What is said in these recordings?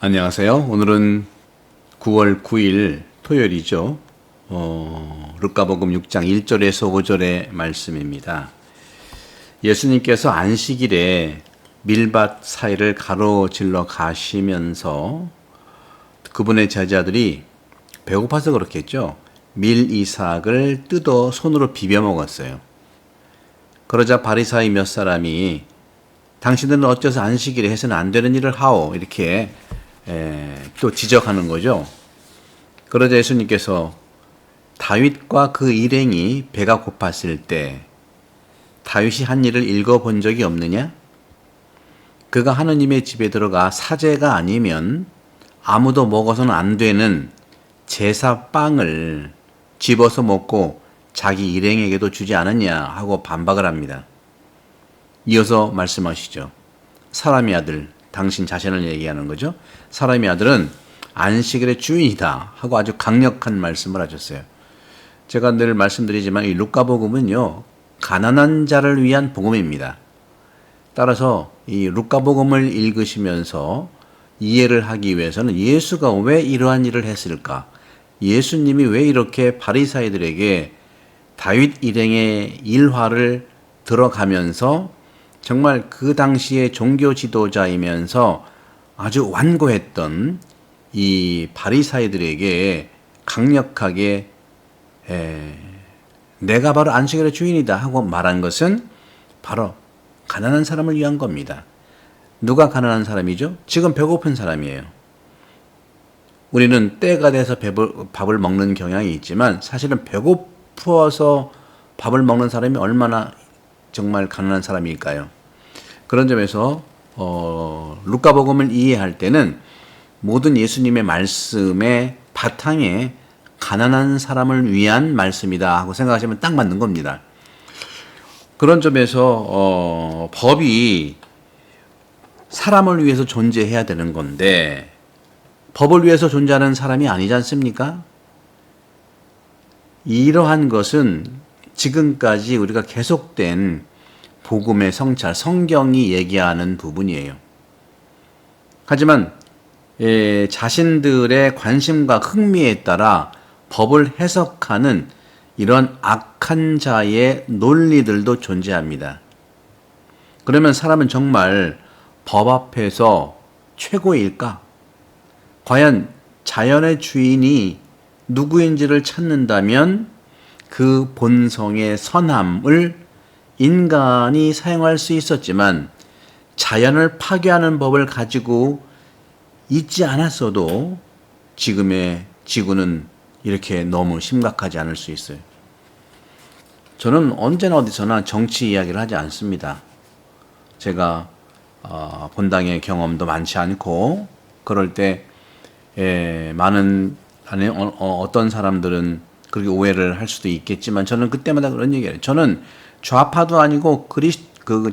안녕하세요. 오늘은 9월 9일 토요일이죠. 루카복음 6장 1절에서 5절의 말씀입니다. 예수님께서 안식일에 밀밭 사이를 가로질러 가시면서 그분의 제자들이 배고파서 그렇겠죠. 밀이삭을 뜯어 손으로 비벼 먹었어요. 그러자 바리사이 몇 사람이 당신들은 어째서 안식일에 해서는 안 되는 일을 하오 이렇게 또 지적하는 거죠. 그러자 예수님께서 다윗과 그 일행이 배가 고팠을 때 다윗이 한 일을 읽어본 적이 없느냐? 그가 하느님의 집에 들어가 사제가 아니면 아무도 먹어서는 안 되는 제사 빵을 집어서 먹고 자기 일행에게도 주지 않았냐 하고 반박을 합니다. 이어서 말씀하시죠. 사람의 아들, 당신 자신을 얘기하는 거죠. 사람의 아들은 안식일의 주인이다 하고 아주 강력한 말씀을 하셨어요. 제가 늘 말씀드리지만 이 루카복음은요, 가난한 자를 위한 복음입니다. 따라서 이 루카복음을 읽으시면서 이해를 하기 위해서는 예수가 왜 이러한 일을 했을까? 예수님이 왜 이렇게 바리사이들에게 다윗 일행의 일화를 들어가면서 정말 그 당시의 종교 지도자이면서 아주 완고했던 이 바리사이들에게 강력하게 내가 바로 안식일의 주인이다 하고 말한 것은 바로 가난한 사람을 위한 겁니다. 누가 가난한 사람이죠? 지금 배고픈 사람이에요. 우리는 때가 돼서 밥을 먹는 경향이 있지만 사실은 배고프어서 밥을 먹는 사람이 얼마나 정말 가난한 사람일까요? 그런 점에서 루카복음을 이해할 때는 모든 예수님의 말씀의 바탕에 가난한 사람을 위한 말씀이다 하고 생각하시면 딱 맞는 겁니다. 그런 점에서 법이 사람을 위해서 존재해야 되는 건데 법을 위해서 존재하는 사람이 아니지 않습니까? 이러한 것은 지금까지 우리가 계속된 복음의 성찰, 성경이 얘기하는 부분이에요. 하지만 자신들의 관심과 흥미에 따라 법을 해석하는 이런 악한 자의 논리들도 존재합니다. 그러면 사람은 정말 법 앞에서 최고일까? 과연 자연의 주인이 누구인지를 찾는다면 그 본성의 선함을 인간이 사용할 수 있었지만 자연을 파괴하는 법을 가지고 있지 않았어도 지금의 지구는 이렇게 너무 심각하지 않을 수 있어요. 저는 언제나 어디서나 정치 이야기를 하지 않습니다. 제가 본당의 경험도 많지 않고 그럴 때 어떤 사람들은 그렇게 오해를 할 수도 있겠지만 저는 그때마다 그런 얘기를 해요. 저는 좌파도 아니고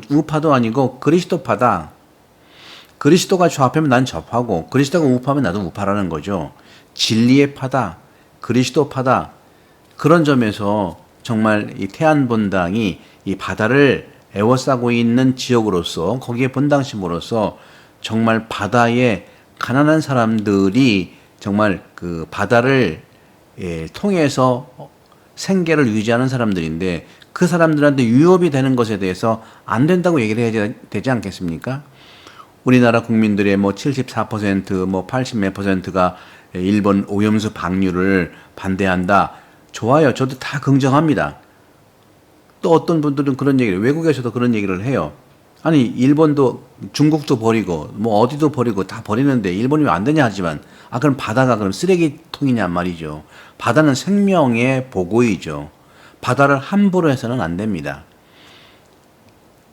우파도 아니고 그리스도파다. 그리스도가 좌파면 난 좌파고 그리스도가 우파면 나도 우파라는 거죠. 진리의 파다. 그리스도파다. 그런 점에서 정말 이 태안본당이 이 바다를 에워싸고 있는 지역으로서 거기에 본당심으로서 정말 바다에 가난한 사람들이 정말 그 바다를 통해서 생계를 유지하는 사람들인데 그 사람들한테 위협이 되는 것에 대해서 안 된다고 얘기를 해야 되지 않겠습니까? 우리나라 국민들의 74%, 80몇 %가 일본 오염수 방류를 반대한다. 좋아요. 저도 다 긍정합니다. 또 어떤 분들은 그런 얘기를, 외국에서도 그런 얘기를 해요. 아니, 일본도 중국도 버리고, 어디도 버리고 다 버리는데 일본이 왜 안 되냐 하지만, 그럼 바다가 그럼 쓰레기통이냐 말이죠. 바다는 생명의 보고이죠. 바다를 함부로 해서는 안 됩니다.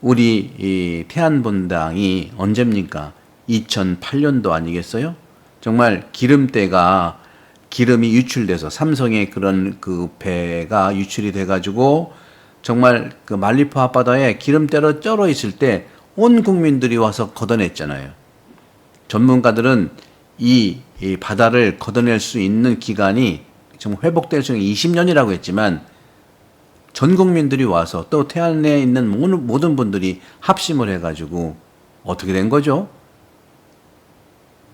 우리 이 태안본당이 언제입니까? 2008년도 아니겠어요? 정말 기름이 유출돼서 삼성의 그런 그 배가 유출이 돼가지고 정말 그 말리포 앞바다에 기름때로 쩔어 있을 때 온 국민들이 와서 걷어냈잖아요. 전문가들은 이 바다를 걷어낼 수 있는 기간이 정말 회복될 수 있는 20년이라고 했지만 전 국민들이 와서 또 태안에 있는 모든 분들이 합심을 해가지고 어떻게 된 거죠?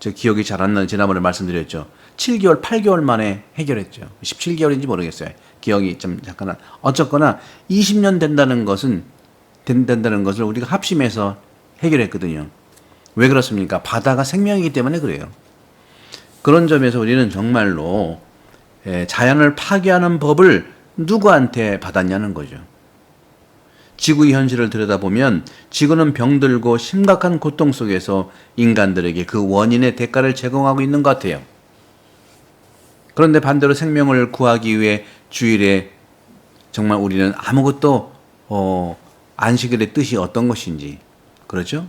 저 기억이 잘 안 나는 지난번에 말씀드렸죠. 7개월, 8개월 만에 해결했죠. 17개월인지 모르겠어요. 기억이 좀 잠깐 어쨌거나 20년 된다는 것을 우리가 합심해서 해결했거든요. 왜 그렇습니까? 바다가 생명이기 때문에 그래요. 그런 점에서 우리는 정말로 자연을 파괴하는 법을 누구한테 받았냐는 거죠. 지구의 현실을 들여다보면 지구는 병들고 심각한 고통 속에서 인간들에게 그 원인의 대가를 제공하고 있는 것 같아요. 그런데 반대로 생명을 구하기 위해 주일에 정말 우리는 아무것도 안식일의 뜻이 어떤 것인지, 그렇죠?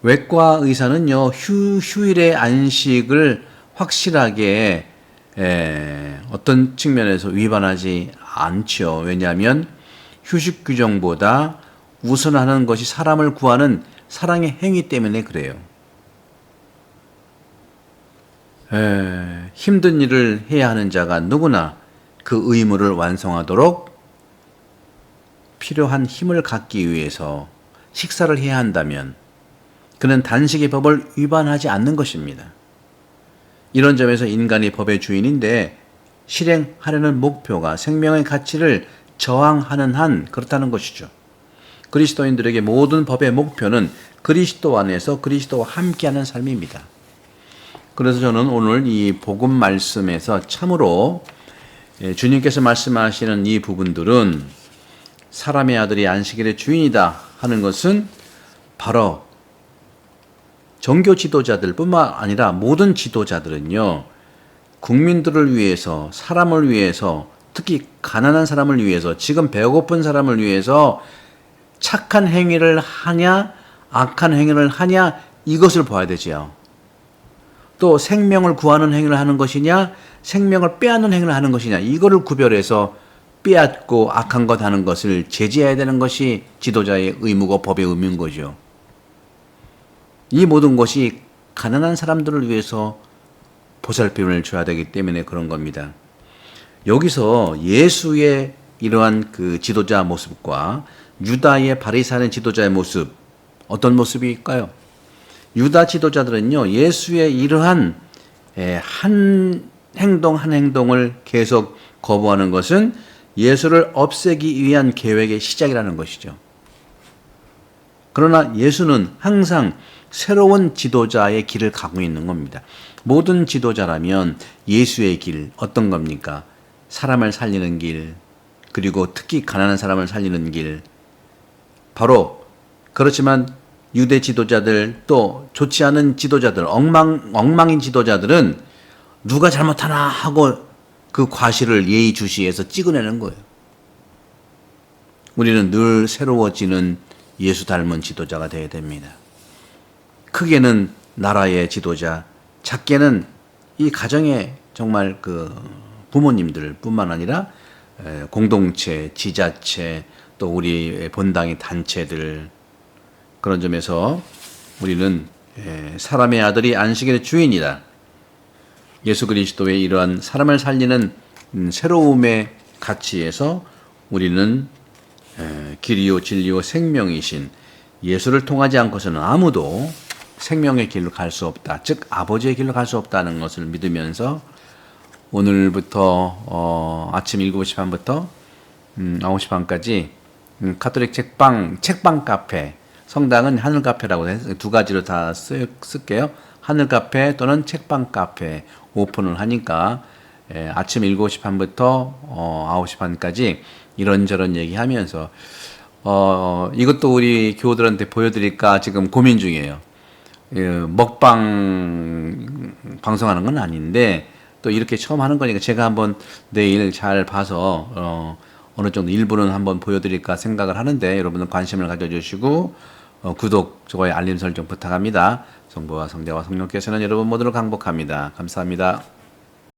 외과 의사는요, 휴일의 안식을 확실하게 어떤 측면에서 위반하지 않죠. 왜냐하면 휴식 규정보다 우선하는 것이 사람을 구하는 사랑의 행위 때문에 그래요. 힘든 일을 해야 하는 자가 누구나 그 의무를 완성하도록 필요한 힘을 갖기 위해서 식사를 해야 한다면 그는 단식의 법을 위반하지 않는 것입니다. 이런 점에서 인간이 법의 주인인데 실행하려는 목표가 생명의 가치를 저항하는 한 그렇다는 것이죠. 그리스도인들에게 모든 법의 목표는 그리스도 안에서 그리스도와 함께하는 삶입니다. 그래서 저는 오늘 이 복음 말씀에서 참으로 주님께서 말씀하시는 이 부분들은 사람의 아들이 안식일의 주인이다 하는 것은 바로 종교 지도자들뿐만 아니라 모든 지도자들은요, 국민들을 위해서, 사람을 위해서, 특히 가난한 사람을 위해서, 지금 배고픈 사람을 위해서 착한 행위를 하냐, 악한 행위를 하냐, 이것을 봐야 되지요. 또 생명을 구하는 행위를 하는 것이냐, 생명을 빼앗는 행위를 하는 것이냐, 이거를 구별해서 빼앗고 악한 것 하는 것을 제지해야 되는 것이 지도자의 의무고 법의 의무인 거죠. 이 모든 것이 가난한 사람들을 위해서 보살핌을 줘야 되기 때문에 그런 겁니다. 여기서 예수의 이러한 그 지도자 모습과 유다의 바리새인 지도자의 모습, 어떤 모습일까요? 유다 지도자들은요, 예수의 이러한 한 행동 한 행동을 계속 거부하는 것은 예수를 없애기 위한 계획의 시작이라는 것이죠. 그러나 예수는 항상 새로운 지도자의 길을 가고 있는 겁니다. 모든 지도자라면 예수의 길, 어떤 겁니까? 사람을 살리는 길, 그리고 특히 가난한 사람을 살리는 길. 바로 그렇지만 유대 지도자들, 또 좋지 않은 지도자들, 엉망인 지도자들은 누가 잘못하나 하고 그 과실을 예의주시해서 찍어내는 거예요. 우리는 늘 새로워지는 예수 닮은 지도자가 되어야 됩니다. 크게는 나라의 지도자, 작게는 이 가정의 정말 그 부모님들 뿐만 아니라 공동체, 지자체, 또 우리 본당의 단체들, 그런 점에서 우리는 사람의 아들이 안식일의 주인이다. 예수 그리스도의 이러한 사람을 살리는 새로움의 가치에서 우리는 길이요 진리요 생명이신 예수를 통하지 않고서는 아무도 생명의 길로 갈 수 없다. 즉 아버지의 길로 갈 수 없다는 것을 믿으면서 오늘부터 아침 7시 반부터 9시 반까지 카톨릭 책방 카페, 성당은 하늘 카페라고 해서 두 가지로 다 쓸게요. 하늘 카페 또는 책방 카페 오픈을 하니까 아침 7시 반부터 9시 반까지 이런저런 얘기하면서 이것도 우리 교우들한테 보여드릴까 지금 고민 중이에요. 먹방 방송하는 건 아닌데 또 이렇게 처음 하는 거니까 제가 한번 내일 잘 봐서 어느 정도 일부는 한번 보여드릴까 생각을 하는데 여러분은 관심을 가져주시고 구독, 좋아요, 알림 설정 부탁합니다. 성부와 성자와 성령께서는 여러분 모두를 강복합니다. 감사합니다.